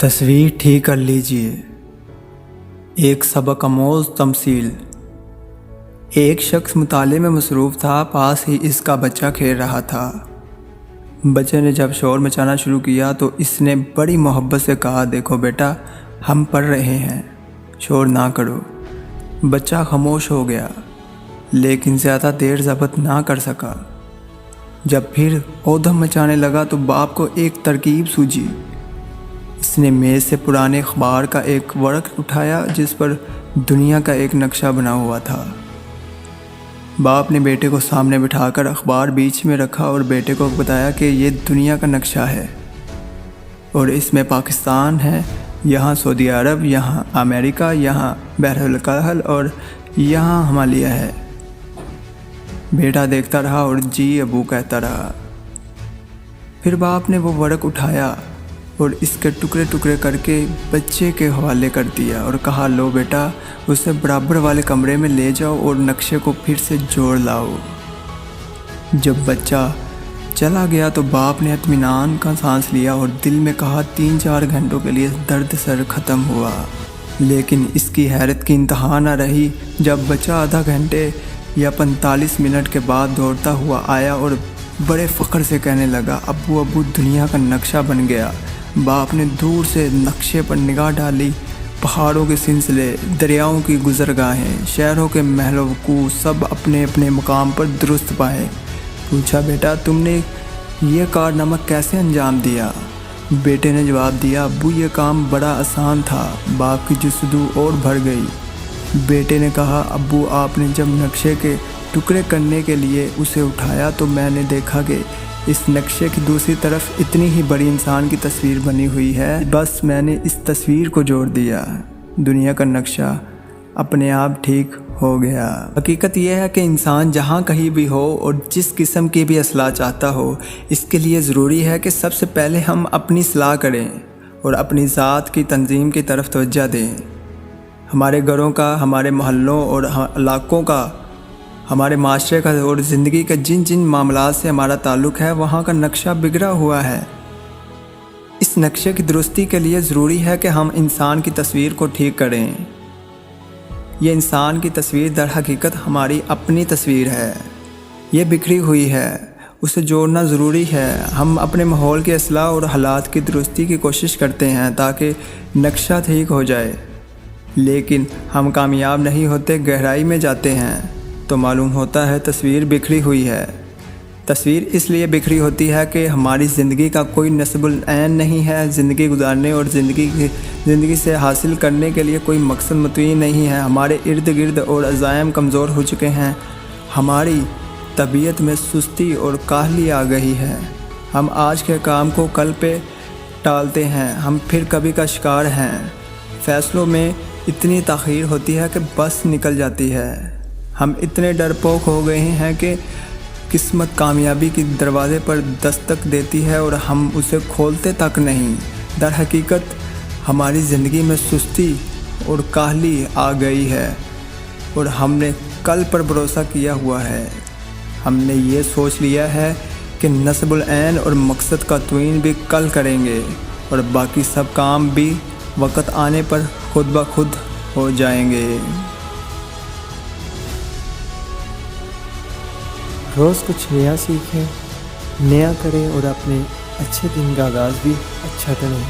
تصویر ٹھیک کر لیجئے۔ ایک سبق آموز تمثیل۔ ایک شخص مطالعے میں مصروف تھا، پاس ہی اس کا بچہ کھیل رہا تھا۔ بچے نے جب شور مچانا شروع کیا تو اس نے بڑی محبت سے کہا، دیکھو بیٹا، ہم پڑھ رہے ہیں، شور نہ کرو۔ بچہ خاموش ہو گیا، لیکن زیادہ دیر ضبط نہ کر سکا۔ جب پھر اودھم مچانے لگا تو باپ کو ایک ترکیب سوجھی۔ اس نے میز سے پرانے اخبار کا ایک ورق اٹھایا جس پر دنیا کا ایک نقشہ بنا ہوا تھا۔ باپ نے بیٹے کو سامنے بٹھا کر اخبار بیچ میں رکھا اور بیٹے کو بتایا کہ یہ دنیا کا نقشہ ہے اور اس میں پاکستان ہے، یہاں سعودی عرب، یہاں امریکہ، یہاں بحر الکاہل اور یہاں ہمالیہ ہے۔ بیٹا دیکھتا رہا اور جی ابو کہتا رہا۔ پھر باپ نے وہ ورق اٹھایا اور اس کے ٹکڑے ٹکڑے کر کے بچے کے حوالے کر دیا اور کہا، لو بیٹا، اسے برابر والے کمرے میں لے جاؤ اور نقشے کو پھر سے جوڑ لاؤ۔ جب بچہ چلا گیا تو باپ نے اطمینان کا سانس لیا اور دل میں کہا، 3-4 گھنٹوں کے لیے درد سر ختم ہوا۔ لیکن اس کی حیرت کی انتہا نہ رہی جب بچہ آدھا گھنٹے یا 45 منٹ کے بعد دوڑتا ہوا آیا اور بڑے فخر سے کہنے لگا، ابو دنیا کا نقشہ بن گیا۔ باپ نے دور سے نقشے پر نگاہ ڈالی۔ پہاڑوں کے سلسلے، دریاؤں کی گزرگاہیں، شہروں کے محل و وقوع سب اپنے اپنے مقام پر درست پائے۔ پوچھا، بیٹا، تم نے یہ کارنامہ کیسے انجام دیا؟ بیٹے نے جواب دیا، ابو یہ کام بڑا آسان تھا۔ باپ کی جستجو اور بڑھ گئی۔ بیٹے نے کہا، ابو آپ نے جب نقشے کے ٹکڑے کرنے کے لیے اسے اٹھایا تو میں نے دیکھا کہ اس نقشے کی دوسری طرف اتنی ہی بڑی انسان کی تصویر بنی ہوئی ہے، بس میں نے اس تصویر کو جوڑ دیا، دنیا کا نقشہ اپنے آپ ٹھیک ہو گیا۔ حقیقت یہ ہے کہ انسان جہاں کہیں بھی ہو اور جس قسم کی بھی اصلاح چاہتا ہو، اس کے لیے ضروری ہے کہ سب سے پہلے ہم اپنی اصلاح کریں اور اپنی ذات کی تنظیم کی طرف توجہ دیں۔ ہمارے گھروں کا، ہمارے محلوں اور علاقوں کا، ہمارے معاشرے کا اور زندگی کے جن جن معاملات سے ہمارا تعلق ہے، وہاں کا نقشہ بگڑا ہوا ہے۔ اس نقشے کی درستی کے لیے ضروری ہے کہ ہم انسان کی تصویر کو ٹھیک کریں۔ یہ انسان کی تصویر در حقیقت ہماری اپنی تصویر ہے، یہ بکھری ہوئی ہے، اسے جوڑنا ضروری ہے۔ ہم اپنے ماحول کی اصلاح اور حالات کی درستی کی کوشش کرتے ہیں تاکہ نقشہ ٹھیک ہو جائے، لیکن ہم کامیاب نہیں ہوتے، گہرائی میں جاتے ہیں تو معلوم ہوتا ہے تصویر بکھری ہوئی ہے۔ تصویر اس لیے بکھری ہوتی ہے کہ ہماری زندگی کا کوئی نصب العین نہیں ہے، زندگی گزارنے اور زندگی سے حاصل کرنے کے لیے کوئی مقصد متعین نہیں ہے۔ ہمارے ارد گرد اور عزائم کمزور ہو چکے ہیں، ہماری طبیعت میں سستی اور کاہلی آ گئی ہے۔ ہم آج کے کام کو کل پہ ٹالتے ہیں، ہم پھر کبھی کا شکار ہیں۔ فیصلوں میں اتنی تاخیر ہوتی ہے کہ بس نکل جاتی ہے۔ ہم اتنے ڈرپوک ہو گئے ہیں کہ قسمت کامیابی کی دروازے پر دستک دیتی ہے اور ہم اسے کھولتے تک نہیں۔ در حقیقت ہماری زندگی میں سستی اور کاہلی آ گئی ہے اور ہم نے کل پر بھروسہ کیا ہوا ہے۔ ہم نے یہ سوچ لیا ہے کہ نصب العین اور مقصد کا تعین بھی کل کریں گے اور باقی سب کام بھی وقت آنے پر خود بخود ہو جائیں گے۔ روز کچھ نیا سیکھیں، نیا کریں اور اپنے اچھے دن کا آغاز بھی اچھا کریں۔